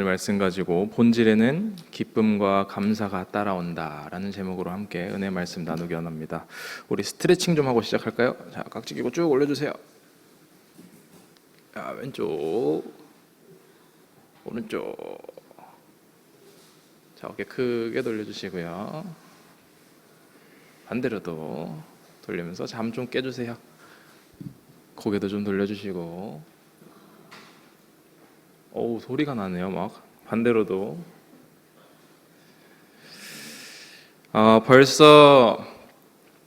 오늘 말씀 가지고 본질에는 기쁨과 감사가 따라온다 라는 제목으로 함께 은혜 말씀 나누기 원합니다. 우리 스트레칭 좀 하고 시작할까요? 자, 깍지 끼고 쭉 올려주세요. 자, 왼쪽 오른쪽. 자, 어깨 크게 돌려주시고요. 반대로도 돌리면서 잠 좀 깨주세요. 고개도 좀 돌려주시고. 어우, 소리가 나네요. 막 반대로도. 벌써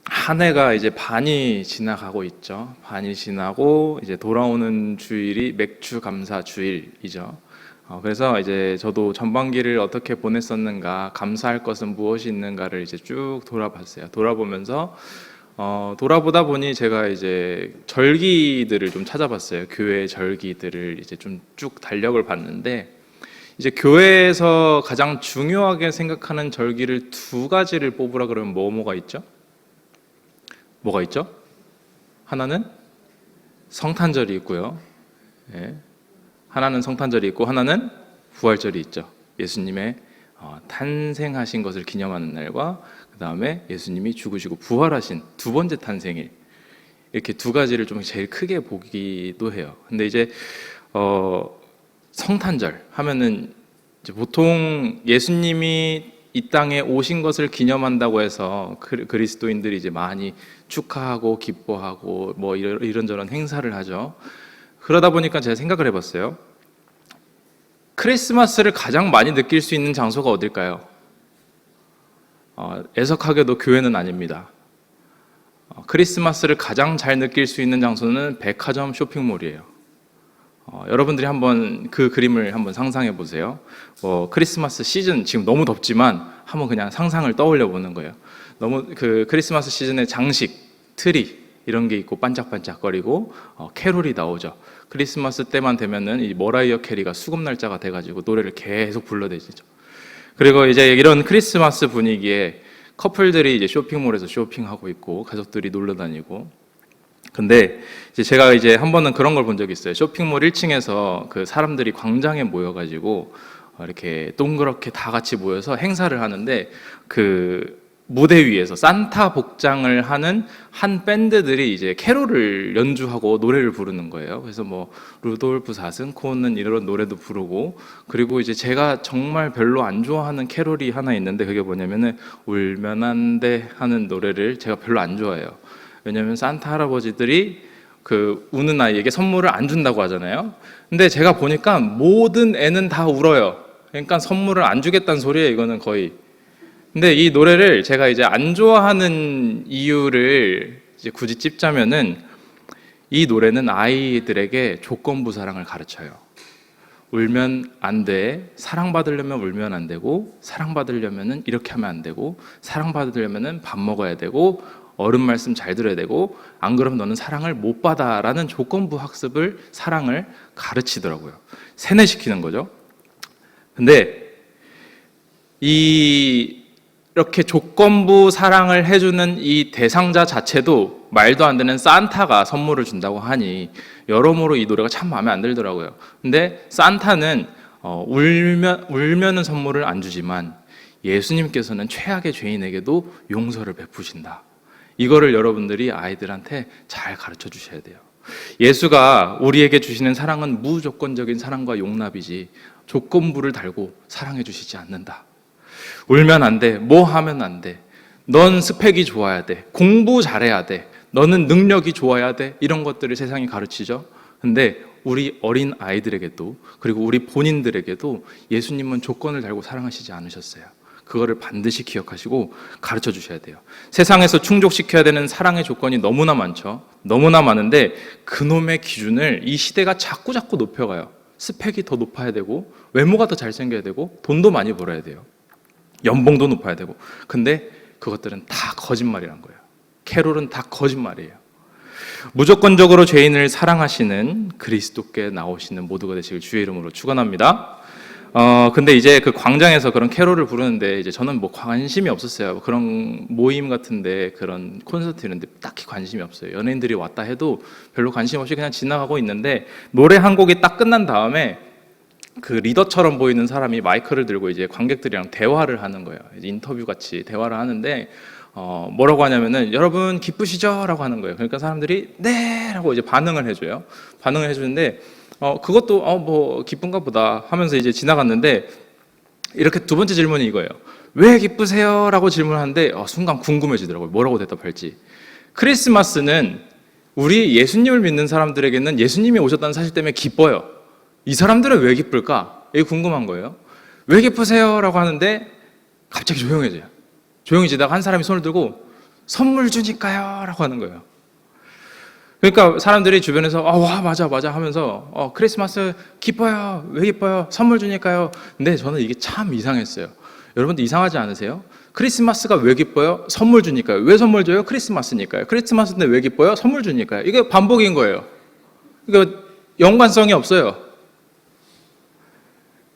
한 해가 이제 반이 지나가고 있죠. 반이 지나고 이제 돌아오는 주일이 맥주 감사 주일이죠. 그래서 이제 저도 전반기를 어떻게 보냈었는가, 감사할 것은 무엇이 있는가를 이제 쭉 돌아봤어요. 돌아보면서 돌아보다 보니 제가 이제 절기들을 좀 찾아봤어요. 교회 절기들을 이제 좀 쭉 달력을 봤는데, 이제 교회에서 가장 중요하게 생각하는 절기를 두 가지를 뽑으라 그러면 뭐가 있죠? 뭐가 있죠? 하나는 성탄절이 있고요. 예. 하나는 성탄절이 있고 하나는 부활절이 있죠. 예수님의 탄생하신 것을 기념하는 날과 그 다음에 예수님이 죽으시고 부활하신 두 번째 탄생일, 이렇게 두 가지를 좀 제일 크게 보기도 해요. 근데 이제 성탄절 하면은 이제 보통 예수님이 이 땅에 오신 것을 기념한다고 해서 그리스도인들이 이제 많이 축하하고 기뻐하고 뭐 이런저런 행사를 하죠. 그러다 보니까 제가 생각을 해봤어요. 크리스마스를 가장 많이 느낄 수 있는 장소가 어딜까요? 애석하게도 교회는 아닙니다. 크리스마스를 가장 잘 느낄 수 있는 장소는 백화점 쇼핑몰이에요. 여러분들이 한번 그 그림을 한번 상상해 보세요. 크리스마스 시즌, 지금 너무 덥지만 한번 그냥 상상을 떠올려 보는 거예요. 너무 그 크리스마스 시즌의 장식, 트리 이런 게 있고 반짝반짝거리고 캐롤이 나오죠. 크리스마스 때만 되면은 이 머라이어 캐리가 수금 날짜가 돼가지고 노래를 계속 불러대지죠. 그리고 이제 이런 크리스마스 분위기에 커플들이 이제 쇼핑몰에서 쇼핑하고 있고 가족들이 놀러 다니고. 근데 이제 제가 이제 한 번은 그런 걸 본 적이 있어요. 쇼핑몰 1층에서 그 사람들이 광장에 모여가지고 이렇게 동그랗게 다 같이 모여서 행사를 하는데, 그 무대 위에서 산타 복장을 하는 한 밴드들이 이제 캐롤을 연주하고 노래를 부르는 거예요. 그래서 뭐 루돌프 사슴코는 이런 노래도 부르고, 그리고 이제 제가 정말 별로 안 좋아하는 캐롤이 하나 있는데 그게 뭐냐면은 울면 안 돼 하는 노래를 제가 별로 안 좋아해요. 왜냐면 산타 할아버지들이 그 우는 아이에게 선물을 안 준다고 하잖아요. 근데 제가 보니까 모든 애는 다 울어요. 그러니까 선물을 안 주겠다는 소리예요, 이거는 거의. 근데 이 노래를 제가 이제 안 좋아하는 이유를 이제 굳이 찝자면은, 이 노래는 아이들에게 조건부 사랑을 가르쳐요. 울면 안 돼. 사랑받으려면 울면 안 되고, 사랑받으려면은 이렇게 하면 안 되고, 사랑받으려면은 밥 먹어야 되고, 어른 말씀 잘 들어야 되고, 안 그러면 너는 사랑을 못 받아라는 조건부 학습을, 사랑을 가르치더라고요. 세뇌시키는 거죠. 근데 이렇게 조건부 사랑을 해주는 이 대상자 자체도 말도 안 되는 산타가 선물을 준다고 하니 여러모로 이 노래가 참 마음에 안 들더라고요. 근데 산타는 울면은 선물을 안 주지만 예수님께서는 최악의 죄인에게도 용서를 베푸신다. 이거를 여러분들이 아이들한테 잘 가르쳐 주셔야 돼요. 예수가 우리에게 주시는 사랑은 무조건적인 사랑과 용납이지 조건부를 달고 사랑해 주시지 않는다. 울면 안 돼. 뭐 하면 안 돼. 넌 스펙이 좋아야 돼. 공부 잘해야 돼. 너는 능력이 좋아야 돼. 이런 것들을 세상이 가르치죠. 근데 우리 어린 아이들에게도, 그리고 우리 본인들에게도 예수님은 조건을 달고 사랑하시지 않으셨어요. 그거를 반드시 기억하시고 가르쳐 주셔야 돼요. 세상에서 충족시켜야 되는 사랑의 조건이 너무나 많죠. 너무나 많은데 그놈의 기준을 이 시대가 자꾸 높여가요. 스펙이 더 높아야 되고, 외모가 더 잘생겨야 되고, 돈도 많이 벌어야 돼요. 연봉도 높아야 되고. 근데 그것들은 다 거짓말이란 거예요. 캐롤은 다 거짓말이에요. 무조건적으로 죄인을 사랑하시는 그리스도께 나오시는 모두가 되시길 주의 이름으로 축원합니다. 근데 이제 그 광장에서 그런 캐롤을 부르는데 이제 저는 뭐 관심이 없었어요. 그런 모임 같은데, 그런 콘서트 이런데 딱히 관심이 없어요. 연예인들이 왔다 해도 별로 관심 없이 그냥 지나가고 있는데, 노래 한 곡이 딱 끝난 다음에 그 리더처럼 보이는 사람이 마이크를 들고 이제 관객들이랑 대화를 하는 거예요. 이제 인터뷰 같이 대화를 하는데 뭐라고 하냐면은 여러분 기쁘시죠? 라고 하는 거예요. 그러니까 사람들이 네! 라고 이제 반응을 해줘요. 반응을 해주는데 그것도 뭐 기쁜가 보다 하면서 이제 지나갔는데 이렇게 두 번째 질문이 이거예요. 왜 기쁘세요? 라고 질문하는데 순간 궁금해지더라고요. 뭐라고 대답할지. 크리스마스는 우리 예수님을 믿는 사람들에게는 예수님이 오셨다는 사실 때문에 기뻐요. 이 사람들은 왜 기쁠까? 이게 궁금한 거예요. 왜 기쁘세요? 라고 하는데 갑자기 조용해져요. 조용해지다가 한 사람이 손을 들고 선물 주니까요 라고 하는 거예요. 그러니까 사람들이 주변에서 와 맞아 하면서 크리스마스 기뻐요. 왜 기뻐요? 선물 주니까요. 근데 저는 이게 참 이상했어요. 여러분들 이상하지 않으세요? 크리스마스가 왜 기뻐요? 선물 주니까요. 왜 선물 줘요? 크리스마스니까요. 크리스마스인데 왜 기뻐요? 선물 주니까요. 이게 반복인 거예요. 이거 연관성이 없어요.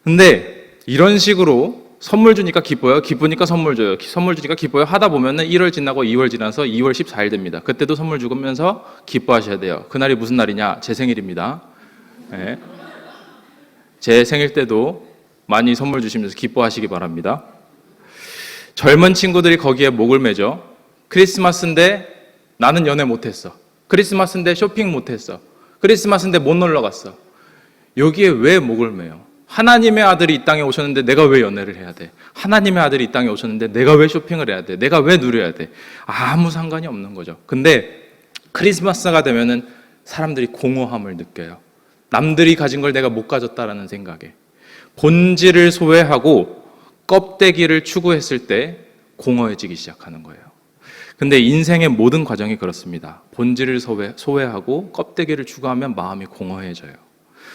근데 이런 식으로 선물 주니까 기뻐요. 기쁘니까 선물 줘요. 선물 주니까 기뻐요. 하다 보면은 1월 지나고 2월 지나서 2월 14일 됩니다. 그때도 선물 주면서 기뻐하셔야 돼요. 그날이 무슨 날이냐? 제 생일입니다. 네. 제 생일 때도 많이 선물 주시면서 기뻐하시기 바랍니다. 젊은 친구들이 거기에 목을 매죠. 크리스마스인데 나는 연애 못했어. 크리스마스인데 쇼핑 못했어. 크리스마스인데 못 놀러 갔어. 여기에 왜 목을 매요? 하나님의 아들이 이 땅에 오셨는데 내가 왜 연애를 해야 돼? 하나님의 아들이 이 땅에 오셨는데 내가 왜 쇼핑을 해야 돼? 내가 왜 누려야 돼? 아무 상관이 없는 거죠. 근데 크리스마스가 되면은 사람들이 공허함을 느껴요. 남들이 가진 걸 내가 못 가졌다라는 생각에. 본질을 소외하고 껍데기를 추구했을 때 공허해지기 시작하는 거예요. 근데 인생의 모든 과정이 그렇습니다. 본질을 소외하고 껍데기를 추구하면 마음이 공허해져요.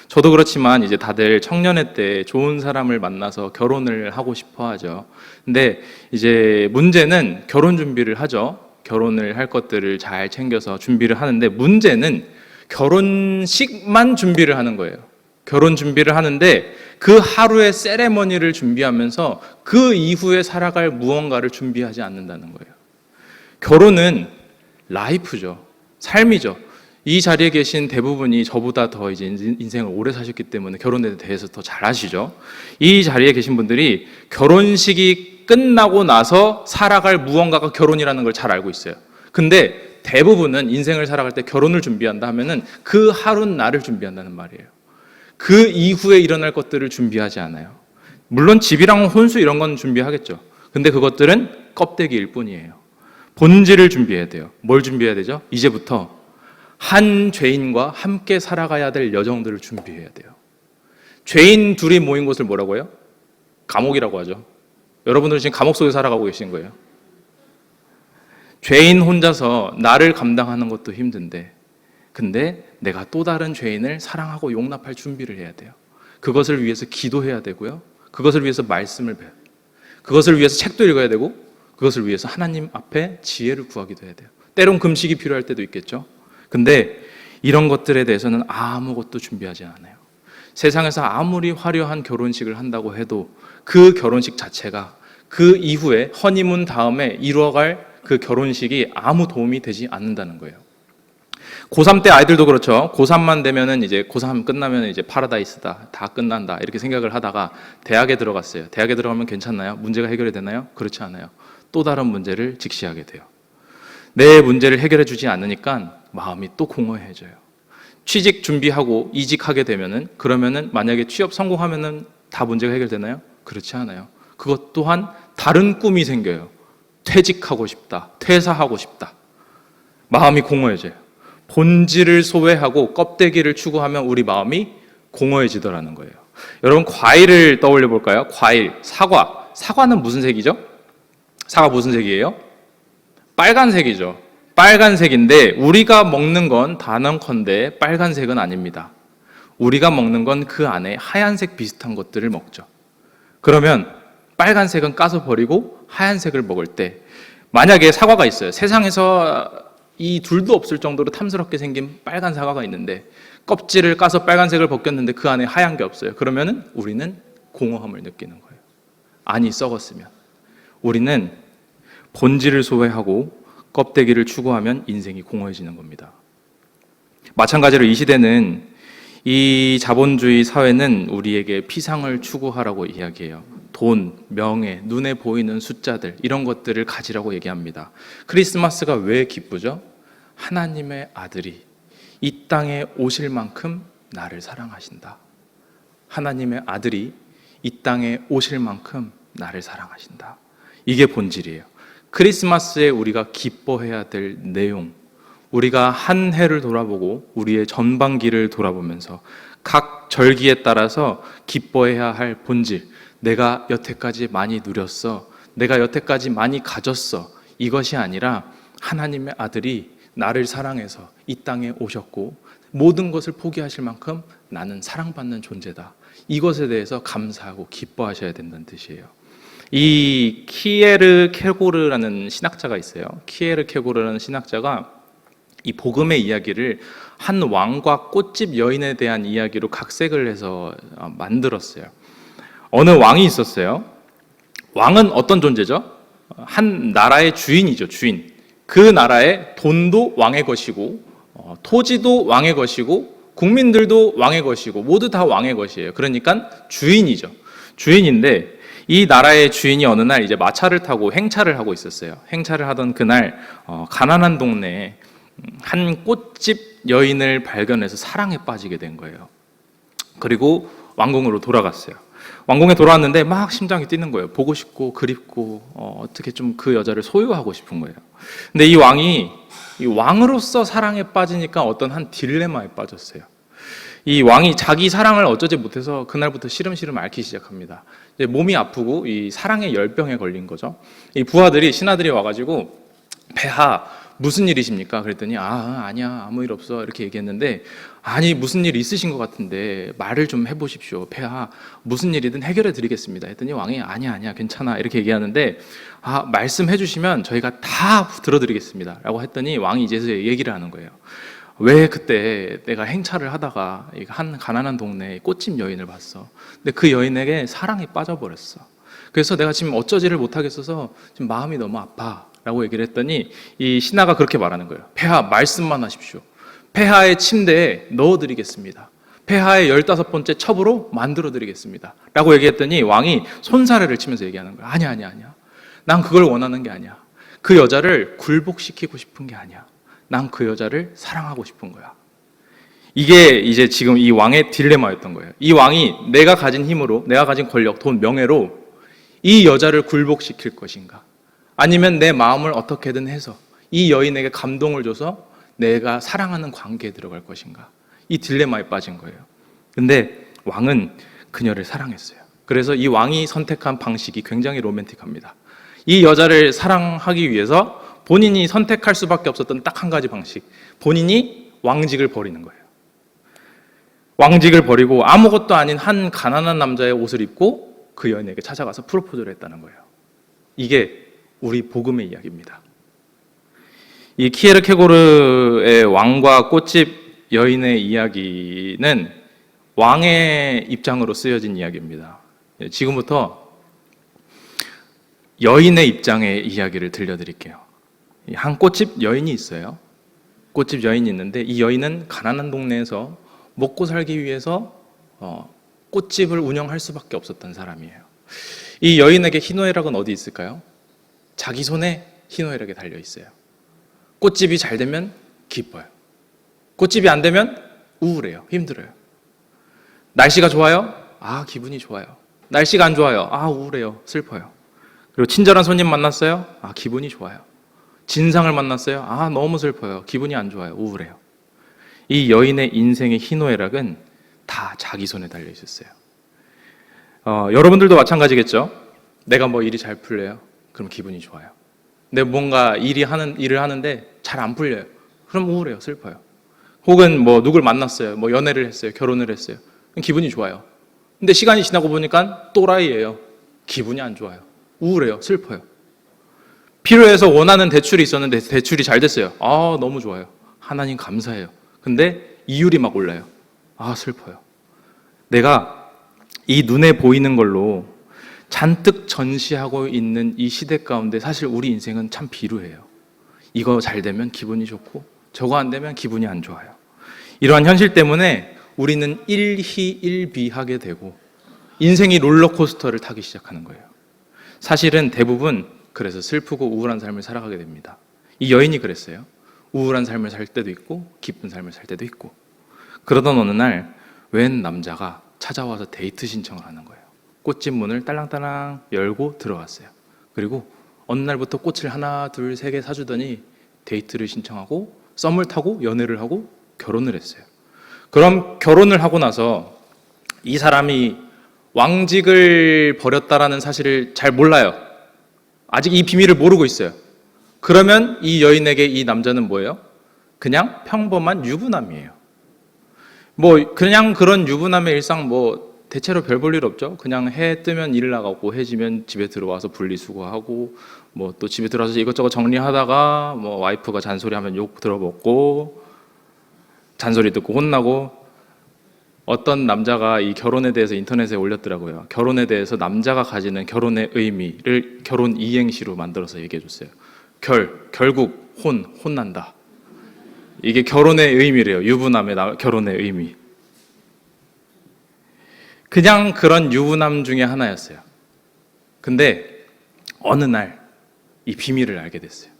저도 그렇지만 이제 다들 청년회 때 좋은 사람을 만나서 결혼을 하고 싶어 하죠. 근데 이제 문제는 결혼 준비를 하죠. 결혼을 할 것들을 잘 챙겨서 준비를 하는데 문제는 결혼식만 준비를 하는 거예요. 결혼 준비를 하는데 그 하루의 세레머니를 준비하면서 그 이후에 살아갈 무언가를 준비하지 않는다는 거예요. 결혼은 라이프죠. 삶이죠. 이 자리에 계신 대부분이 저보다 더 이제 인생을 오래 사셨기 때문에 결혼에 대해서 더 잘 아시죠. 이 자리에 계신 분들이 결혼식이 끝나고 나서 살아갈 무언가가 결혼이라는 걸 잘 알고 있어요. 근데 대부분은 인생을 살아갈 때 결혼을 준비한다 하면은 그 하루 날을 준비한다는 말이에요. 그 이후에 일어날 것들을 준비하지 않아요. 물론 집이랑 혼수 이런 건 준비하겠죠. 근데 그것들은 껍데기일 뿐이에요. 본질을 준비해야 돼요. 뭘 준비해야 되죠? 이제부터 한 죄인과 함께 살아가야 될 여정들을 준비해야 돼요. 죄인 둘이 모인 곳을 뭐라고 해요? 감옥이라고 하죠. 여러분들은 지금 감옥 속에 살아가고 계신 거예요. 죄인 혼자서 나를 감당하는 것도 힘든데 근데 내가 또 다른 죄인을 사랑하고 용납할 준비를 해야 돼요. 그것을 위해서 기도해야 되고요. 그것을 위해서 말씀을 배워요. 그것을 위해서 책도 읽어야 되고 그것을 위해서 하나님 앞에 지혜를 구하기도 해야 돼요. 때론 금식이 필요할 때도 있겠죠. 근데 이런 것들에 대해서는 아무것도 준비하지 않아요. 세상에서 아무리 화려한 결혼식을 한다고 해도 그 결혼식 자체가 그 이후에 허니문 다음에 이루어갈 그 결혼식이 아무 도움이 되지 않는다는 거예요. 고3 때 아이들도 그렇죠. 고3만 되면은 이제 고3 끝나면 이제 파라다이스다. 다 끝난다. 이렇게 생각을 하다가 대학에 들어갔어요. 대학에 들어가면 괜찮나요? 문제가 해결이 되나요? 그렇지 않아요. 또 다른 문제를 직시하게 돼요. 내 문제를 해결해 주지 않으니까 마음이 또 공허해져요. 취직 준비하고 이직하게 되면은 그러면은 만약에 취업 성공하면은 다 문제가 해결되나요? 그렇지 않아요. 그것 또한 다른 꿈이 생겨요. 퇴직하고 싶다. 퇴사하고 싶다. 마음이 공허해져요. 본질을 소외하고 껍데기를 추구하면 우리 마음이 공허해지더라는 거예요. 여러분 과일을 떠올려 볼까요? 과일, 사과. 사과는 무슨 색이죠? 사과 무슨 색이에요? 빨간색이죠. 빨간색인데 우리가 먹는 건 단언컨대 빨간색은 아닙니다. 우리가 먹는 건 그 안에 하얀색 비슷한 것들을 먹죠. 그러면 빨간색은 까서 버리고 하얀색을 먹을 때 만약에 사과가 있어요. 세상에서 이 둘도 없을 정도로 탐스럽게 생긴 빨간 사과가 있는데 껍질을 까서 빨간색을 벗겼는데 그 안에 하얀 게 없어요. 그러면은 우리는 공허함을 느끼는 거예요. 안이 썩었으면. 우리는 본질을 소외하고 껍데기를 추구하면 인생이 공허해지는 겁니다. 마찬가지로 이 시대는 이 자본주의 사회는 우리에게 피상을 추구하라고 이야기해요. 돈, 명예, 눈에 보이는 숫자들, 이런 것들을 가지라고 얘기합니다. 크리스마스가 왜 기쁘죠? 하나님의 아들이 이 땅에 오실 만큼 나를 사랑하신다. 하나님의 아들이 이 땅에 오실 만큼 나를 사랑하신다. 이게 본질이에요. 크리스마스에 우리가 기뻐해야 될 내용, 우리가 한 해를 돌아보고 우리의 전반기를 돌아보면서 각 절기에 따라서 기뻐해야 할 본질, 내가 여태까지 많이 누렸어, 내가 여태까지 많이 가졌어, 이것이 아니라 하나님의 아들이 나를 사랑해서 이 땅에 오셨고 모든 것을 포기하실 만큼 나는 사랑받는 존재다. 이것에 대해서 감사하고 기뻐하셔야 된다는 뜻이에요. 이 키에르 케고르라는 신학자가 있어요. 키에르 케고르라는 신학자가 이 복음의 이야기를 한 왕과 꽃집 여인에 대한 이야기로 각색을 해서 만들었어요. 어느 왕이 있었어요. 왕은 어떤 존재죠? 한 나라의 주인이죠, 주인. 그 나라의 돈도 왕의 것이고, 토지도 왕의 것이고, 국민들도 왕의 것이고, 모두 다 왕의 것이에요. 그러니까 주인이죠. 주인인데, 이 나라의 주인이 어느 날 이제 마차를 타고 행차를 하고 있었어요. 행차를 하던 그날, 가난한 동네에 한 꽃집 여인을 발견해서 사랑에 빠지게 된 거예요. 그리고 왕궁으로 돌아갔어요. 왕궁에 돌아왔는데 막 심장이 뛰는 거예요. 보고 싶고 그립고 어떻게 좀 그 여자를 소유하고 싶은 거예요. 근데 이 왕이 이 왕으로서 사랑에 빠지니까 어떤 한 딜레마에 빠졌어요. 이 왕이 자기 사랑을 어쩌지 못해서 그날부터 시름시름 앓기 시작합니다. 이제 몸이 아프고 이 사랑의 열병에 걸린 거죠. 이 부하들이 신하들이 와가지고 폐하 무슨 일이십니까? 그랬더니 아니야 아무 일 없어 이렇게 얘기했는데 아니 무슨 일 있으신 것 같은데 말을 좀 해보십시오. 폐하 무슨 일이든 해결해 드리겠습니다. 했더니 왕이 아니야 괜찮아 이렇게 얘기하는데 말씀해 주시면 저희가 다 들어드리겠습니다 라고 했더니 왕이 이제서 얘기를 하는 거예요. 왜 그때 내가 행차를 하다가 한 가난한 동네에 꽃집 여인을 봤어. 근데 그 여인에게 사랑에 빠져버렸어. 그래서 내가 지금 어쩌지를 못하겠어서 지금 마음이 너무 아파 라고 얘기를 했더니 이 신하가 그렇게 말하는 거예요. 폐하 말씀만 하십시오. 폐하의 침대에 넣어드리겠습니다. 폐하의 15번째 첩으로 만들어드리겠습니다 라고 얘기했더니 왕이 손사래를 치면서 얘기하는 거예요. 아니야 난 그걸 원하는 게 아니야. 그 여자를 굴복시키고 싶은 게 아니야. 난 그 여자를 사랑하고 싶은 거야. 이게 이제 지금 이 왕의 딜레마였던 거예요. 이 왕이 내가 가진 힘으로, 내가 가진 권력, 돈, 명예로 이 여자를 굴복시킬 것인가, 아니면 내 마음을 어떻게든 해서 이 여인에게 감동을 줘서 내가 사랑하는 관계에 들어갈 것인가, 이 딜레마에 빠진 거예요. 근데 왕은 그녀를 사랑했어요. 그래서 이 왕이 선택한 방식이 굉장히 로맨틱합니다. 이 여자를 사랑하기 위해서 본인이 선택할 수밖에 없었던 딱 한 가지 방식, 본인이 왕직을 버리는 거예요. 왕직을 버리고 아무것도 아닌 한 가난한 남자의 옷을 입고 그 여인에게 찾아가서 프로포즈를 했다는 거예요. 이게 우리 복음의 이야기입니다. 이 키에르 케고르의 왕과 꽃집 여인의 이야기는 왕의 입장으로 쓰여진 이야기입니다. 지금부터 여인의 입장의 이야기를 들려드릴게요. 한 꽃집 여인이 있어요. 꽃집 여인이 있는데 이 여인은 가난한 동네에서 먹고 살기 위해서 꽃집을 운영할 수밖에 없었던 사람이에요. 이 여인에게 희노애락은 어디 있을까요? 자기 손에 희노애락이 달려 있어요. 꽃집이 잘 되면 기뻐요. 꽃집이 안 되면 우울해요. 힘들어요. 날씨가 좋아요? 기분이 좋아요. 날씨가 안 좋아요? 우울해요. 슬퍼요. 그리고 친절한 손님 만났어요? 기분이 좋아요. 진상을 만났어요? 너무 슬퍼요. 기분이 안 좋아요. 우울해요. 이 여인의 인생의 희노애락은 다 자기 손에 달려 있었어요. 여러분들도 마찬가지겠죠? 내가 뭐 일이 잘 풀려요? 그럼 기분이 좋아요. 근데 뭔가 일을 하는데 잘 안 풀려요. 그럼 우울해요. 슬퍼요. 혹은 뭐 누굴 만났어요. 뭐 연애를 했어요. 결혼을 했어요. 그럼 기분이 좋아요. 근데 시간이 지나고 보니까 또라이예요. 기분이 안 좋아요. 우울해요. 슬퍼요. 필요해서 원하는 대출이 있었는데 대출이 잘 됐어요. 너무 좋아요. 하나님 감사해요. 근데 이율이 막 올라요. 슬퍼요. 내가 이 눈에 보이는 걸로 잔뜩 전시하고 있는 이 시대 가운데 사실 우리 인생은 참 비루해요. 이거 잘 되면 기분이 좋고 저거 안 되면 기분이 안 좋아요. 이러한 현실 때문에 우리는 일희일비하게 되고 인생이 롤러코스터를 타기 시작하는 거예요. 사실은 대부분 그래서 슬프고 우울한 삶을 살아가게 됩니다. 이 여인이 그랬어요. 우울한 삶을 살 때도 있고 기쁜 삶을 살 때도 있고. 그러던 어느 날 웬 남자가 찾아와서 데이트 신청을 하는 거예요. 꽃집 문을 딸랑딸랑 열고 들어왔어요. 그리고 어느 날부터 꽃을 하나 둘 세 개 사주더니 데이트를 신청하고 썸을 타고 연애를 하고 결혼을 했어요. 그럼 결혼을 하고 나서 이 사람이 왕직을 버렸다라는 사실을 잘 몰라요. 아직 이 비밀을 모르고 있어요. 그러면 이 여인에게 이 남자는 뭐예요? 그냥 평범한 유부남이에요. 뭐 그냥 그런 유부남의 일상 뭐 대체로 별 볼 일 없죠. 그냥 해 뜨면 일 나가고 해 지면 집에 들어와서 분리수거하고 뭐 또 집에 들어와서 이것저것 정리하다가 뭐 와이프가 잔소리하면 욕 들어먹고 잔소리 듣고 혼나고. 어떤 남자가 이 결혼에 대해서 인터넷에 올렸더라고요. 결혼에 대해서 남자가 가지는 결혼의 의미를 결혼 이행시로 만들어서 얘기해 줬어요. 결국 혼난다. 이게 결혼의 의미래요. 유부남의 결혼의 의미. 그냥 그런 유부남 중에 하나였어요. 근데 어느 날 이 비밀을 알게 됐어요.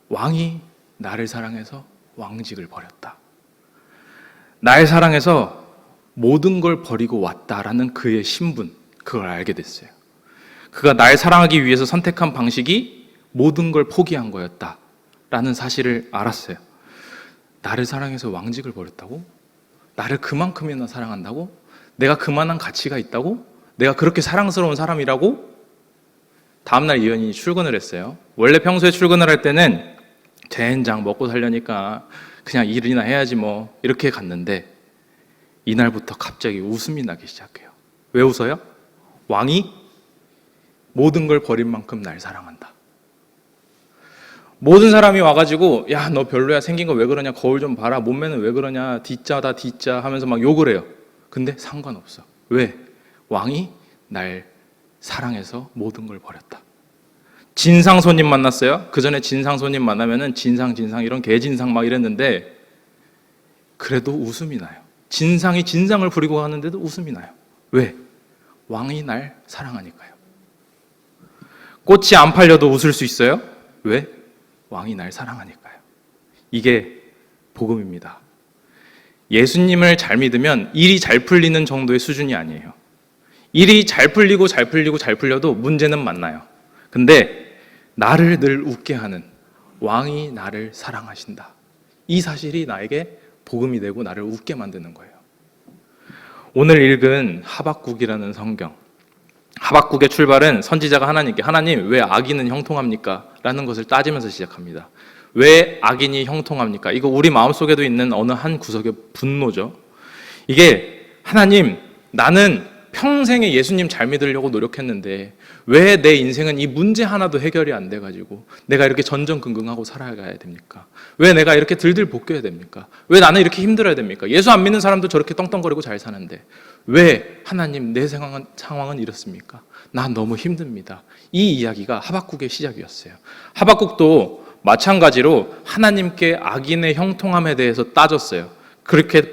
왕이 나를 사랑해서 왕직을 버렸다. 날 사랑해서 모든 걸 버리고 왔다라는 그의 신분, 그걸 알게 됐어요. 그가 날 사랑하기 위해서 선택한 방식이 모든 걸 포기한 거였다라는 사실을 알았어요. 나를 사랑해서 왕직을 버렸다고? 나를 그만큼이나 사랑한다고? 내가 그만한 가치가 있다고? 내가 그렇게 사랑스러운 사람이라고? 다음날 이 여인이 출근을 했어요. 원래 평소에 출근을 할 때는 젠장 먹고 살려니까 그냥 일이나 해야지 뭐 이렇게 갔는데 이날부터 갑자기 웃음이 나기 시작해요. 왜 웃어요? 왕이 모든 걸 버린 만큼 날 사랑한다. 모든 사람이 와가지고 야 너 별로야, 생긴 거 왜 그러냐, 거울 좀 봐라, 몸매는 왜 그러냐, D자다 D자 하면서 막 욕을 해요. 근데 상관없어. 왜? 왕이 날 사랑해서 모든 걸 버렸다. 진상 손님 만났어요. 그 전에 진상 손님 만나면은 진상 이런 개진상 막 이랬는데 그래도 웃음이 나요. 진상이 진상을 부리고 가는데도 웃음이 나요. 왜? 왕이 날 사랑하니까요. 꽃이 안 팔려도 웃을 수 있어요. 왜? 왕이 날 사랑하니까요. 이게 복음입니다. 예수님을 잘 믿으면 일이 잘 풀리는 정도의 수준이 아니에요. 일이 잘 풀려도 문제는 만나요. 근데 나를 늘 웃게 하는 왕이 나를 사랑하신다. 이 사실이 나에게 복음이 되고 나를 웃게 만드는 거예요. 오늘 읽은 하박국이라는 성경. 하박국의 출발은 선지자가 하나님께 하나님 왜 악인은 형통합니까? 라는 것을 따지면서 시작합니다. 왜 악인이 형통합니까? 이거 우리 마음속에도 있는 어느 한 구석의 분노죠. 이게 하나님 나는 평생에 예수님 잘 믿으려고 노력했는데 왜 내 인생은 이 문제 하나도 해결이 안 돼가지고 내가 이렇게 전전긍긍하고 살아가야 됩니까? 왜 내가 이렇게 들들 볶여야 됩니까? 왜 나는 이렇게 힘들어야 됩니까? 예수 안 믿는 사람도 저렇게 떵떵거리고 잘 사는데 왜 하나님 내 상황은 이렇습니까? 난 너무 힘듭니다. 이 이야기가 하박국의 시작이었어요. 하박국도 마찬가지로 하나님께 악인의 형통함에 대해서 따졌어요. 그렇게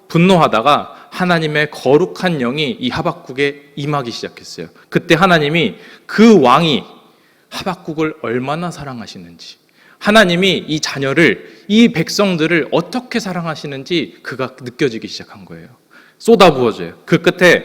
분노하다가 하나님의 거룩한 영이 이 하박국에 임하기 시작했어요. 그때 하나님이 그 왕이 하박국을 얼마나 사랑하시는지, 하나님이 이 자녀를, 이 백성들을 어떻게 사랑하시는지 그가 느껴지기 시작한 거예요. 쏟아부어져요. 그 끝에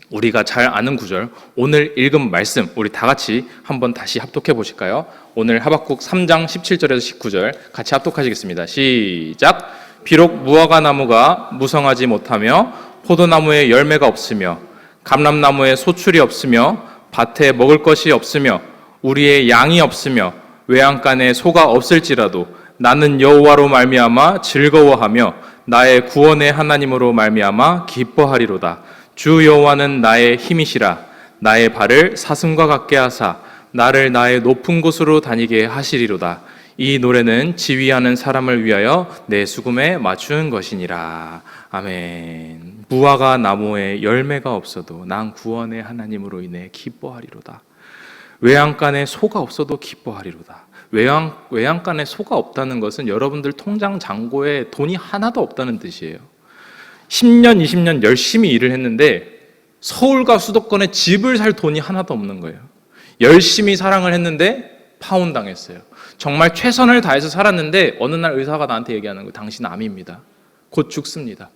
우리가 잘 아는 구절, 오늘 읽은 말씀 우리 다 같이 한번 다시 합독해 보실까요? 오늘 하박국 3장 17절에서 19절 같이 합독하시겠습니다. 시작! 비록 무화과 나무가 무성하지 못하며 포도나무에 열매가 없으며 감람나무에 소출이 없으며 밭에 먹을 것이 없으며 우리의 양이 없으며 외양간에 소가 없을지라도 나는 여호와로 말미암아 즐거워하며 나의 구원의 하나님으로 말미암아 기뻐하리로다. 주 여호와는 나의 힘이시라. 나의 발을 사슴과 같게 하사 나를 나의 높은 곳으로 다니게 하시리로다. 이 노래는 지휘하는 사람을 위하여 내 수금에 맞춘 것이니라. 아멘. 무화과 나무에 열매가 없어도 난 구원의 하나님으로 인해 기뻐하리로다. 외양간에 소가 없어도 기뻐하리로다. 외양간에 소가 없다는 것은 여러분들 통장 잔고에 돈이 하나도 없다는 뜻이에요. 10년, 20년 열심히 일을 했는데 서울과 수도권에 집을 살 돈이 하나도 없는 거예요. 열심히 사랑을 했는데 파혼당했어요. 정말 최선을 다해서 살았는데 어느 날 의사가 나한테 얘기하는 거예요. 당신 암입니다. 곧 죽습니다.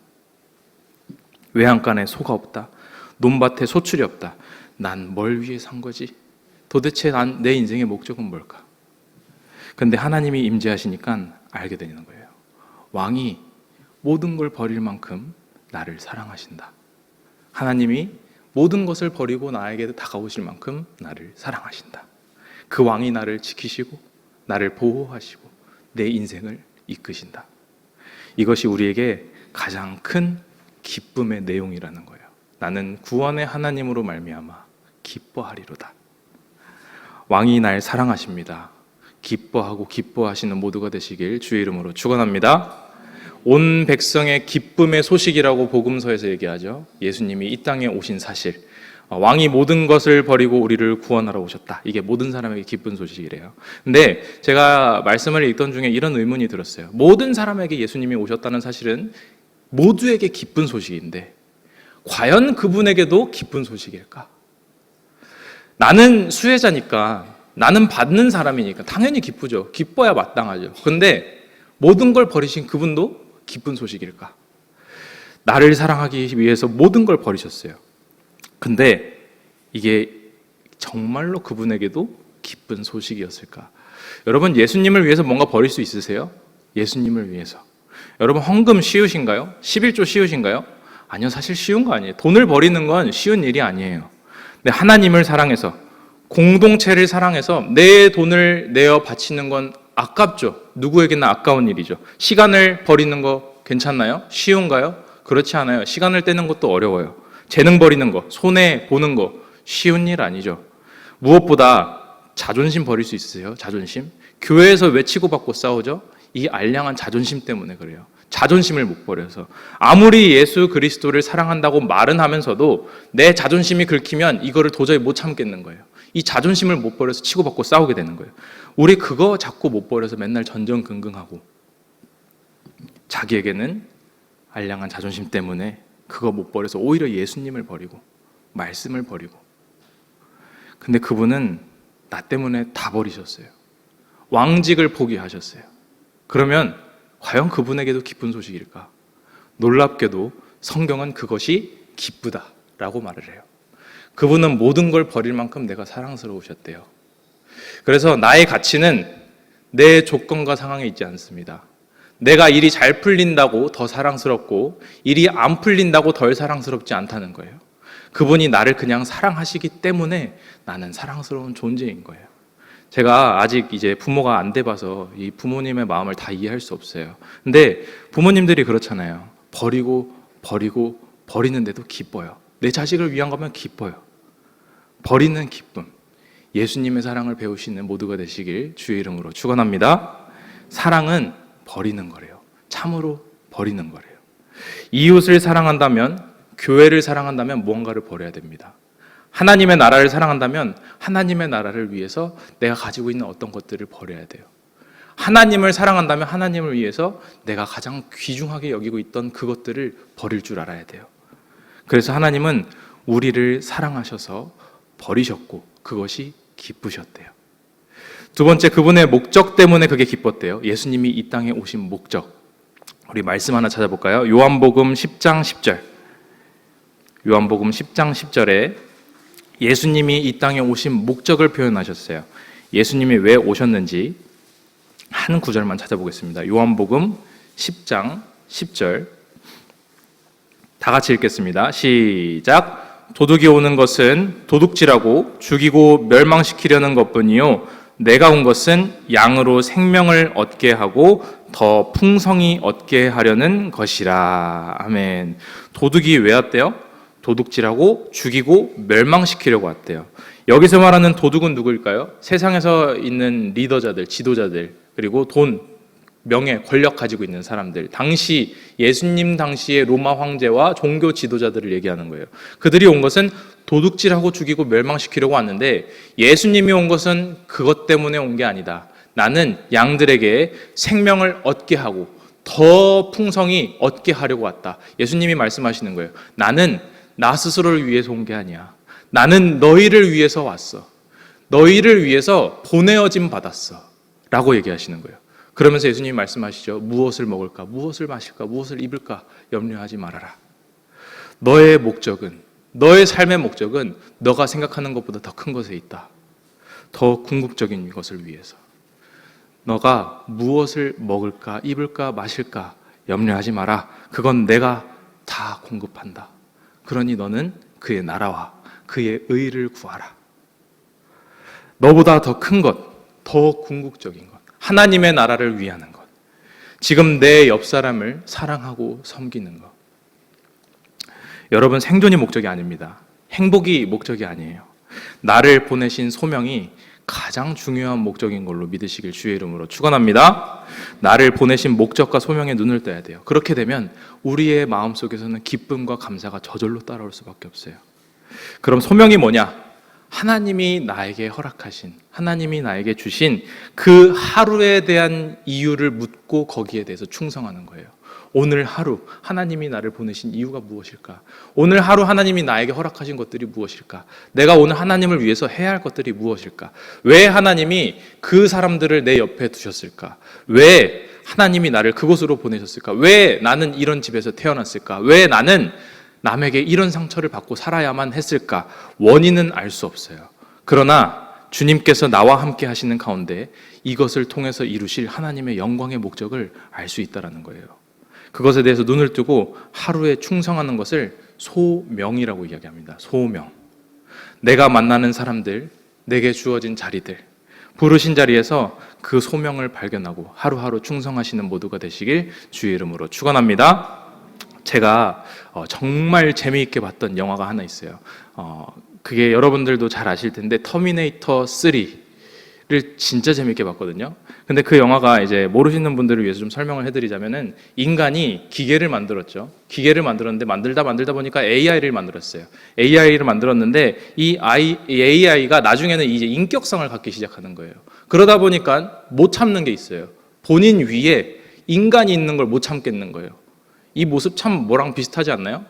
외양간에 소가 없다. 논밭에 소출이 없다. 난 뭘 위해 산 거지? 도대체 내 인생의 목적은 뭘까? 근데 하나님이 임재하시니까 알게 되는 거예요. 왕이 모든 걸 버릴 만큼 나를 사랑하신다. 하나님이 모든 것을 버리고 나에게 다가오실 만큼 나를 사랑하신다. 그 왕이 나를 지키시고 나를 보호하시고 내 인생을 이끄신다. 이것이 우리에게 가장 큰 기쁨의 내용이라는 거예요. 나는 구원의 하나님으로 말미암아 기뻐하리로다. 왕이 날 사랑하십니다. 기뻐하고 기뻐하시는 모두가 되시길 주의 이름으로 축원합니다. 온 백성의 기쁨의 소식이라고 복음서에서 얘기하죠. 예수님이 이 땅에 오신 사실, 왕이 모든 것을 버리고 우리를 구원하러 오셨다. 이게 모든 사람에게 기쁜 소식이래요. 근데 제가 말씀을 읽던 중에 이런 의문이 들었어요. 모든 사람에게 예수님이 오셨다는 사실은 모두에게 기쁜 소식인데 과연 그분에게도 기쁜 소식일까? 나는 수혜자니까, 나는 받는 사람이니까 당연히 기쁘죠. 기뻐야 마땅하죠. 근데 모든 걸 버리신 그분도 기쁜 소식일까? 나를 사랑하기 위해서 모든 걸 버리셨어요. 근데 이게 정말로 그분에게도 기쁜 소식이었을까? 여러분, 예수님을 위해서 뭔가 버릴 수 있으세요? 예수님을 위해서. 여러분, 헌금 쉬우신가요? 11조 쉬우신가요? 아니요, 사실 쉬운 거 아니에요. 돈을 버리는 건 쉬운 일이 아니에요. 근데 하나님을 사랑해서, 공동체를 사랑해서 내 돈을 내어 바치는 건 아깝죠. 누구에게나 아까운 일이죠. 시간을 버리는 거 괜찮나요? 쉬운가요? 그렇지 않아요. 시간을 떼는 것도 어려워요. 재능 버리는 거, 손해 보는 거 쉬운 일 아니죠. 무엇보다 자존심 버릴 수 있으세요? 자존심? 교회에서 왜 치고받고 싸우죠? 이 알량한 자존심 때문에 그래요. 자존심을 못 버려서. 아무리 예수 그리스도를 사랑한다고 말은 하면서도 내 자존심이 긁히면 이거를 도저히 못 참겠는 거예요. 이 자존심을 못 버려서 치고받고 싸우게 되는 거예요. 우리 그거 자꾸 못 버려서 맨날 전전긍긍하고, 자기에게는 알량한 자존심 때문에 그거 못 버려서 오히려 예수님을 버리고 말씀을 버리고. 근데 그분은 나 때문에 다 버리셨어요. 왕직을 포기하셨어요. 그러면 과연 그분에게도 기쁜 소식일까? 놀랍게도 성경은 그것이 기쁘다라고 말을 해요. 그분은 모든 걸 버릴 만큼 내가 사랑스러우셨대요. 그래서 나의 가치는 내 조건과 상황에 있지 않습니다. 내가 일이 잘 풀린다고 더 사랑스럽고 일이 안 풀린다고 덜 사랑스럽지 않다는 거예요. 그분이 나를 그냥 사랑하시기 때문에 나는 사랑스러운 존재인 거예요. 제가 아직 이제 부모가 안 돼봐서 이 부모님의 마음을 다 이해할 수 없어요. 근데 부모님들이 그렇잖아요. 버리는데도 기뻐요. 내 자식을 위한 거면 기뻐요. 버리는 기쁨. 예수님의 사랑을 배우시는 모두가 되시길 주의 이름으로 축원합니다. 사랑은 버리는 거래요. 참으로 버리는 거래요. 이웃을 사랑한다면, 교회를 사랑한다면 무언가를 버려야 됩니다. 하나님의 나라를 사랑한다면 하나님의 나라를 위해서 내가 가지고 있는 어떤 것들을 버려야 돼요. 하나님을 사랑한다면 하나님을 위해서 내가 가장 귀중하게 여기고 있던 그것들을 버릴 줄 알아야 돼요. 그래서 하나님은 우리를 사랑하셔서 버리셨고 그것이 기쁘셨대요. 두 번째, 그분의 목적 때문에 그게 기뻤대요. 예수님이 이 땅에 오신 목적. 우리 말씀 하나 찾아볼까요? 요한복음 10장 10절. 요한복음 10장 10절에 예수님이 이 땅에 오신 목적을 표현하셨어요. 예수님이 왜 오셨는지 한 구절만 찾아보겠습니다. 요한복음 10장 10절. 다 같이 읽겠습니다. 시작. 도둑이 오는 것은 도둑질하고 죽이고 멸망시키려는 것뿐이요 내가 온 것은 양으로 생명을 얻게 하고 더 풍성히 얻게 하려는 것이라. 아멘. 도둑이 왜 왔대요? 도둑질하고 죽이고 멸망시키려고 왔대요. 여기서 말하는 도둑은 누구일까요? 세상에서 있는 리더자들, 지도자들, 그리고 돈, 명예, 권력 가지고 있는 사람들. 당시 예수님 당시의 로마 황제와 종교 지도자들을 얘기하는 거예요. 그들이 온 것은 도둑질하고 죽이고 멸망시키려고 왔는데 예수님이 온 것은 그것 때문에 온 게 아니다. 나는 양들에게 생명을 얻게 하고 더 풍성히 얻게 하려고 왔다. 예수님이 말씀하시는 거예요. 나는 나 스스로를 위해서 온 게 아니야. 나는 너희를 위해서 왔어. 너희를 위해서 보내어짐 받았어. 라고 얘기하시는 거예요. 그러면서 예수님이 말씀하시죠. 무엇을 먹을까? 무엇을 마실까? 무엇을 입을까? 염려하지 말아라. 너의 목적은, 너의 삶의 목적은 너가 생각하는 것보다 더 큰 것에 있다. 더 궁극적인 것을 위해서. 너가 무엇을 먹을까, 입을까, 마실까 염려하지 마라. 그건 내가 다 공급한다. 그러니 너는 그의 나라와 그의 의를 구하라. 너보다 더 큰 것, 더 궁극적인 것, 하나님의 나라를 위하는 것, 지금 내 옆 사람을 사랑하고 섬기는 것. 여러분, 생존이 목적이 아닙니다. 행복이 목적이 아니에요. 나를 보내신 소명이 가장 중요한 목적인 걸로 믿으시길 주의 이름으로 축원합니다. 나를 보내신 목적과 소명에 눈을 떠야 돼요. 그렇게 되면 우리의 마음속에서는 기쁨과 감사가 저절로 따라올 수밖에 없어요. 그럼 소명이 뭐냐? 하나님이 나에게 허락하신, 하나님이 나에게 주신 그 하루에 대한 이유를 묻고 거기에 대해서 충성하는 거예요. 오늘 하루 하나님이 나를 보내신 이유가 무엇일까? 오늘 하루 하나님이 나에게 허락하신 것들이 무엇일까? 내가 오늘 하나님을 위해서 해야 할 것들이 무엇일까? 왜 하나님이 그 사람들을 내 옆에 두셨을까? 왜 하나님이 나를 그곳으로 보내셨을까? 왜 나는 이런 집에서 태어났을까? 왜 나는 남에게 이런 상처를 받고 살아야만 했을까? 원인은 알 수 없어요. 그러나 주님께서 나와 함께 하시는 가운데 이것을 통해서 이루실 하나님의 영광의 목적을 알 수 있다는 거예요. 그것에 대해서 눈을 뜨고 하루에 충성하는 것을 소명이라고 이야기합니다. 소명. 내가 만나는 사람들, 내게 주어진 자리들, 부르신 자리에서 그 소명을 발견하고 하루하루 충성하시는 모두가 되시길 주의 이름으로 축원합니다. 제가 정말 재미있게 봤던 영화가 하나 있어요. 그게 여러분들도 잘 아실 텐데 터미네이터 3를 진짜 재미있게 봤거든요. 근데 그 영화가 이제 모르시는 분들을 위해서 좀 설명을 해드리자면은 인간이 기계를 만들었죠. 기계를 만들었는데 만들다 보니까 AI를 만들었어요. AI를 만들었는데 이 AI가 나중에는 이제 인격성을 갖기 시작하는 거예요. 그러다 보니까 못 참는 게 있어요. 본인 위에 인간이 있는 걸 못 참겠는 거예요. 이 모습 참 뭐랑 비슷하지 않나요?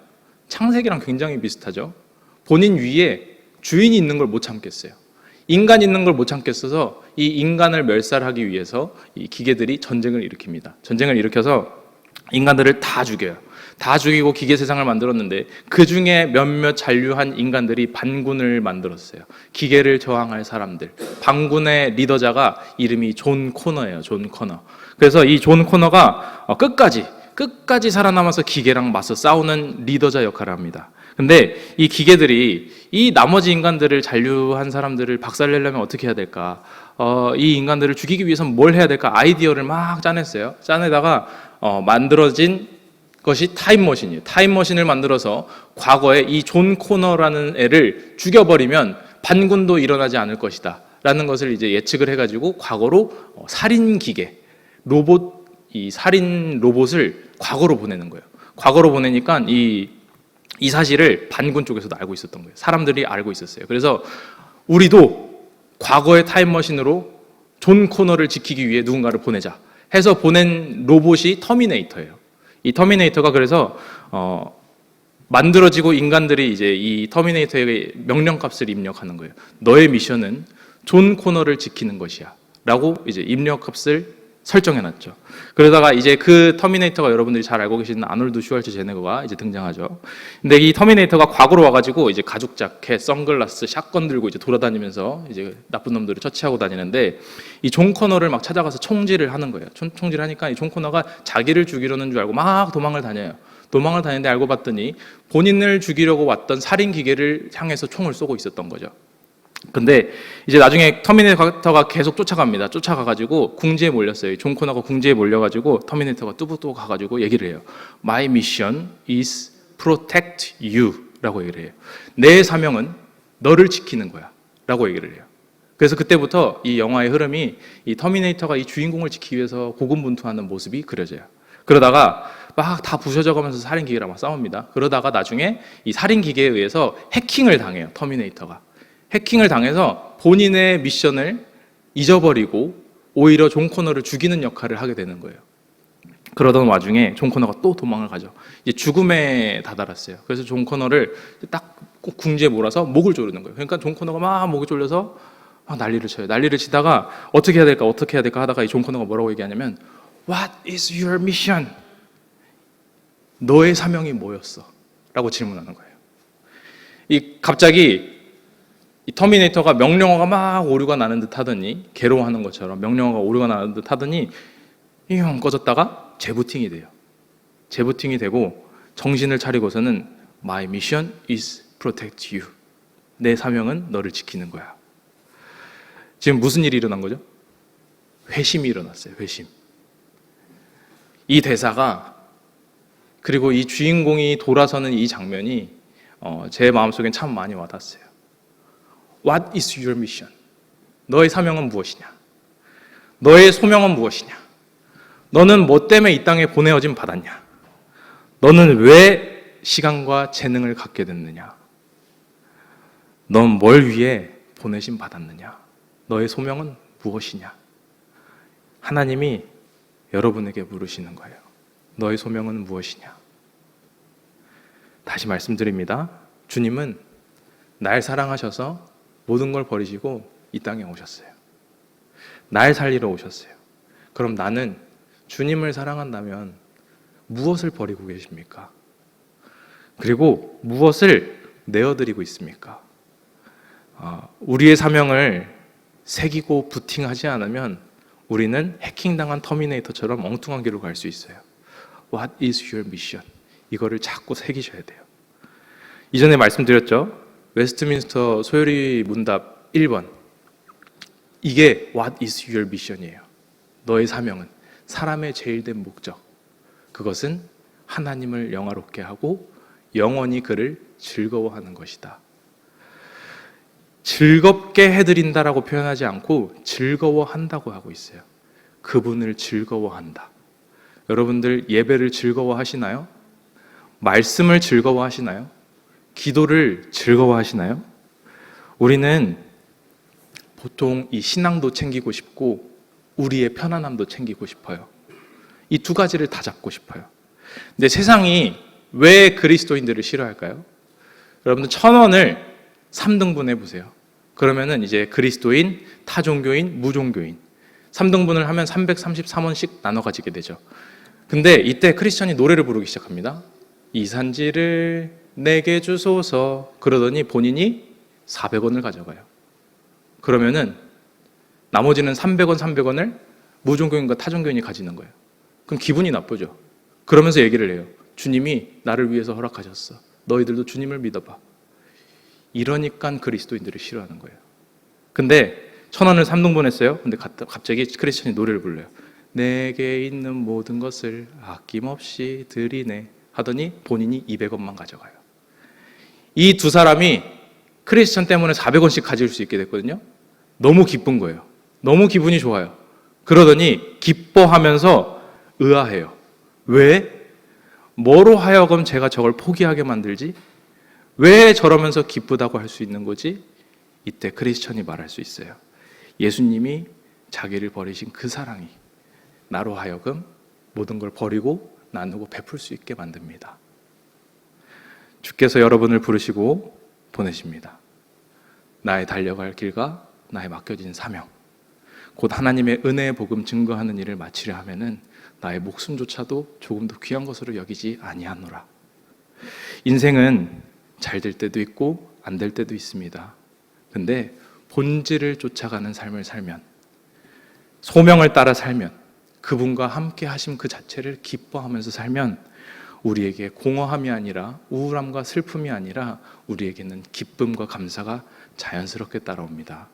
창세기랑 굉장히 비슷하죠. 본인 위에 주인이 있는 걸 못 참겠어요. 인간이 있는 걸 못 참겠어서 이 인간을 멸살하기 위해서 이 기계들이 전쟁을 일으킵니다. 전쟁을 일으켜서 인간들을 다 죽여요. 다 죽이고 기계 세상을 만들었는데 그 중에 몇몇 잔류한 인간들이 반군을 만들었어요. 기계를 저항할 사람들. 반군의 리더자가 이름이 존 코너예요. 존 코너. 그래서 이 존 코너가 끝까지 살아남아서 기계랑 맞서 싸우는 리더자 역할을 합니다. 근데 이 기계들이 이 나머지 인간들을 잔류한 사람들을 박살내려면 어떻게 해야 될까? 이 인간들을 죽이기 위해서는 뭘 해야 될까? 아이디어를 막 짜냈어요. 짜내다가 만들어진 것이 타임머신이에요. 타임머신을 만들어서 과거에 이 존 코너라는 애를 죽여버리면 반군도 일어나지 않을 것이다 라는 것을 이제 예측을 해가지고 과거로 살인 기계, 이 살인 로봇을 과거로 보내는 거예요. 과거로 보내니까 이 사실을 반군 쪽에서도 알고 있었던 거예요. 사람들이 알고 있었어요. 그래서 우리도 과거의 타임머신으로 존 코너를 지키기 위해 누군가를 보내자 해서 보낸 로봇이 터미네이터예요. 이 터미네이터가 그래서 만들어지고 인간들이 이제 이 터미네이터에게 명령값을 입력하는 거예요. 너의 미션은 존 코너를 지키는 것이야 라고 이제 입력값을 설정해놨죠. 그러다가 이제 그 터미네이터가 여러분들이 잘 알고 계시는 아놀드 슈왈츠제네거가 이제 등장하죠. 근데 이 터미네이터가 과거로 와가지고 이제 가죽 자켓, 선글라스, 샷건 들고 이제 돌아다니면서 이제 나쁜 놈들을 처치하고 다니는데 이 존 코너를 막 찾아가서 총질을 하는 거예요. 총질을 하니까 이 존 코너가 자기를 죽이려는 줄 알고 막 도망을 다녀요. 도망을 다니는데 알고 봤더니 본인을 죽이려고 왔던 살인 기계를 향해서 총을 쏘고 있었던 거죠. 근데 이제 나중에 터미네이터가 계속 쫓아갑니다. 쫓아가가지고 궁지에 몰렸어요. 존 코너가 궁지에 몰려가지고 터미네이터가 뚜벅뚜벅 가가지고 얘기를 해요. My mission is protect you 라고 얘기를 해요. 내 사명은 너를 지키는 거야 라고 얘기를 해요. 그래서 그때부터 이 영화의 흐름이 이 터미네이터가 이 주인공을 지키기 위해서 고군분투하는 모습이 그려져요. 그러다가 막 다 부셔져가면서 살인기계랑 막 싸웁니다. 그러다가 나중에 이 살인기계에 의해서 해킹을 당해요. 터미네이터가. 해킹을 당해서 본인의 미션을 잊어버리고 오히려 존 코너를 죽이는 역할을 하게 되는 거예요. 그러던 와중에 존 코너가 또 도망을 가죠. 이제 죽음에 다다랐어요. 그래서 존 코너를 딱 꼭 궁지에 몰아서 목을 조르는 거예요. 그러니까 존 코너가 막 목을 졸려서 막 난리를 쳐요. 난리를 치다가 어떻게 해야 될까 하다가 이 존 코너가 뭐라고 얘기하냐면 What is your mission? 너의 사명이 뭐였어? 라고 질문하는 거예요. 갑자기 이 터미네이터가 명령어가 막 오류가 나는 듯 하더니, 괴로워하는 것처럼 명령어가 오류가 나는 듯 하더니 형 꺼졌다가 재부팅이 돼요. 재부팅이 되고 정신을 차리고서는 My mission is protect you. 내 사명은 너를 지키는 거야. 지금 무슨 일이 일어난 거죠? 회심이 일어났어요. 회심. 이 대사가, 그리고 이 주인공이 돌아서는 이 장면이 제 마음속엔 참 많이 와닿았어요. What is your mission? 너의 사명은 무엇이냐? 너의 소명은 무엇이냐? 너는 뭐 때문에 이 땅에 보내어진 받았냐? 너는 왜 시간과 재능을 갖게 됐느냐? 넌 뭘 위해 보내심 받았느냐? 너의 소명은 무엇이냐? 하나님이 여러분에게 물으시는 거예요. 너의 소명은 무엇이냐? 다시 말씀드립니다. 주님은 날 사랑하셔서 모든 걸 버리시고 이 땅에 오셨어요. 날 살리러 오셨어요. 그럼 나는 주님을 사랑한다면 무엇을 버리고 계십니까? 그리고 무엇을 내어드리고 있습니까? 우리의 사명을 새기고 부팅하지 않으면 우리는 해킹당한 터미네이터처럼 엉뚱한 길로 갈 수 있어요. What is your mission? 이거를 자꾸 새기셔야 돼요. 이전에 말씀드렸죠? 웨스트민스터 소요리 문답 1번. 이게 What is your mission이에요. 너의 사명은, 사람의 제일된 목적, 그것은 하나님을 영화롭게 하고 영원히 그를 즐거워하는 것이다. 즐겁게 해드린다라고 표현하지 않고 즐거워한다고 하고 있어요. 그분을 즐거워한다. 여러분들 예배를 즐거워하시나요? 말씀을 즐거워하시나요? 기도를 즐거워하시나요? 우리는 보통 이 신앙도 챙기고 싶고 우리의 편안함도 챙기고 싶어요. 이 두 가지를 다 잡고 싶어요. 근데 세상이 왜 그리스도인들을 싫어할까요? 여러분들 1,000원을 3등분해 보세요. 그러면은 이제 그리스도인, 타종교인, 무종교인 3등분을 하면 333원씩 나눠 가지게 되죠. 근데 이때 크리스천이 노래를 부르기 시작합니다. 이 산지를 내게 주소서. 그러더니 본인이 400원을 가져가요. 그러면은 나머지는 300원, 300원을 무종교인과 타종교인이 가지는 거예요. 그럼 기분이 나쁘죠. 그러면서 얘기를 해요. 주님이 나를 위해서 허락하셨어. 너희들도 주님을 믿어봐. 이러니까 그리스도인들을 싫어하는 거예요. 근데 1,000원을 3등분 했어요. 근데 갑자기 크리스천이 노래를 불러요. 내게 있는 모든 것을 아낌없이 드리네 하더니 본인이 200원만 가져가요. 이 두 사람이 크리스천 때문에 400원씩 가질 수 있게 됐거든요. 너무 기쁜 거예요. 너무 기분이 좋아요. 그러더니 기뻐하면서 의아해요. 왜? 뭐로 하여금 제가 저걸 포기하게 만들지? 왜 저러면서 기쁘다고 할 수 있는 거지? 이때 크리스천이 말할 수 있어요. 예수님이 자기를 버리신 그 사랑이 나로 하여금 모든 걸 버리고 나누고 베풀 수 있게 만듭니다. 주께서 여러분을 부르시고 보내십니다. 나의 달려갈 길과 나의 맡겨진 사명, 곧 하나님의 은혜의 복음 증거하는 일을 마치려 하면은 나의 목숨조차도 조금 더 귀한 것으로 여기지 아니하노라. 인생은 잘 될 때도 있고 안 될 때도 있습니다. 근데 본질을 쫓아가는 삶을 살면, 소명을 따라 살면, 그분과 함께 하심 그 자체를 기뻐하면서 살면 우리에게 공허함이 아니라, 우울함과 슬픔이 아니라 우리에게는 기쁨과 감사가 자연스럽게 따라옵니다.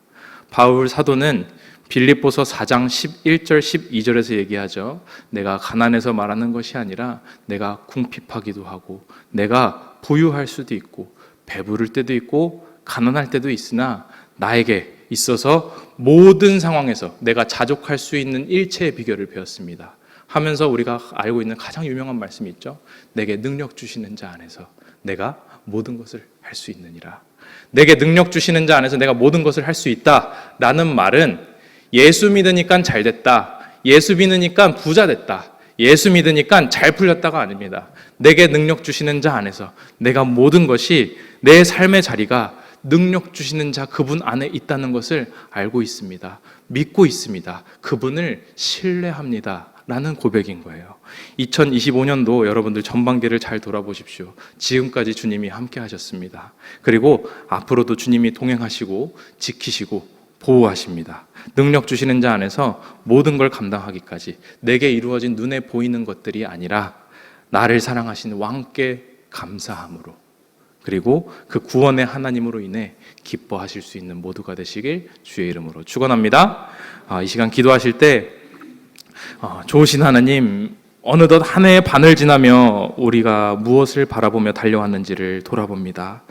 바울 사도는 빌립보서 4장 11절 12절에서 얘기하죠. 내가 가난해서 말하는 것이 아니라 내가 궁핍하기도 하고 내가 부유할 수도 있고 배부를 때도 있고 가난할 때도 있으나 나에게 있어서 모든 상황에서 내가 자족할 수 있는 일체의 비결을 배웠습니다 하면서 우리가 알고 있는 가장 유명한 말씀이 있죠. 내게 능력 주시는 자 안에서 내가 모든 것을 할 수 있느니라. 내게 능력 주시는 자 안에서 내가 모든 것을 할 수 있다라는 말은 예수 믿으니까 잘 됐다. 예수 믿으니까 부자 됐다. 예수 믿으니까 잘 풀렸다가 아닙니다. 내게 능력 주시는 자 안에서 내가 모든 것이 내 삶의 자리가 능력 주시는 자 그분 안에 있다는 것을 알고 있습니다. 믿고 있습니다. 그분을 신뢰합니다. 라는 고백인 거예요. 2025년도 여러분들 전반기를 잘 돌아보십시오. 지금까지 주님이 함께 하셨습니다. 그리고 앞으로도 주님이 동행하시고 지키시고 보호하십니다. 능력 주시는 자 안에서 모든 걸 감당하기까지 내게 이루어진 눈에 보이는 것들이 아니라 나를 사랑하신 왕께 감사함으로, 그리고 그 구원의 하나님으로 인해 기뻐하실 수 있는 모두가 되시길 주의 이름으로 축원합니다. 이 시간 기도하실 때 좋으신 하나님, 어느덧 한 해의 반을 지나며 우리가 무엇을 바라보며 달려왔는지를 돌아봅니다.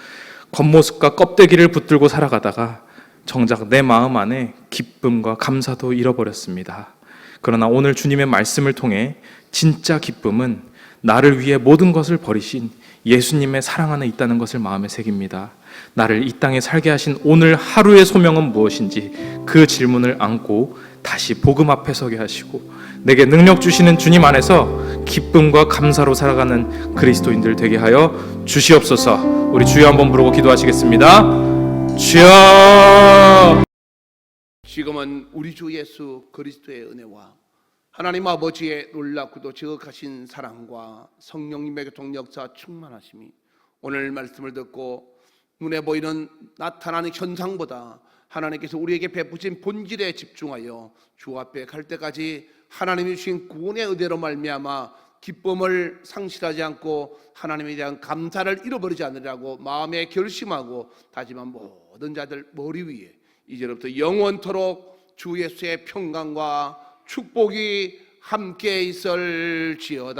겉모습과 껍데기를 붙들고 살아가다가 정작 내 마음 안에 기쁨과 감사도 잃어버렸습니다. 그러나 오늘 주님의 말씀을 통해 진짜 기쁨은 나를 위해 모든 것을 버리신 예수님의 사랑 안에 있다는 것을 마음에 새깁니다. 나를 이 땅에 살게 하신 오늘 하루의 소명은 무엇인지 그 질문을 안고 다시 복음 앞에 서게 하시고 내게 능력 주시는 주님 안에서 기쁨과 감사로 살아가는 그리스도인들 되게 하여 주시옵소서. 우리 주여 한번 부르고 기도하시겠습니다. 주여. 지금은 우리 주 예수 그리스도의 은혜와 하나님 아버지의 놀랍고도 지극하신 사랑과 성령님의 동력자 충만하심이 오늘 말씀을 듣고 눈에 보이는 나타나는 현상보다 하나님께서 우리에게 베푸신 본질에 집중하여 주 앞에 갈 때까지 하나님이 주신 구원의 은혜로 말미암아 기쁨을 상실하지 않고 하나님에 대한 감사를 잃어버리지 않으려고 마음에 결심하고 다짐한 모든 자들 머리 위에 이제부터 영원토록 주 예수의 평강과 축복이 함께 있을지어다.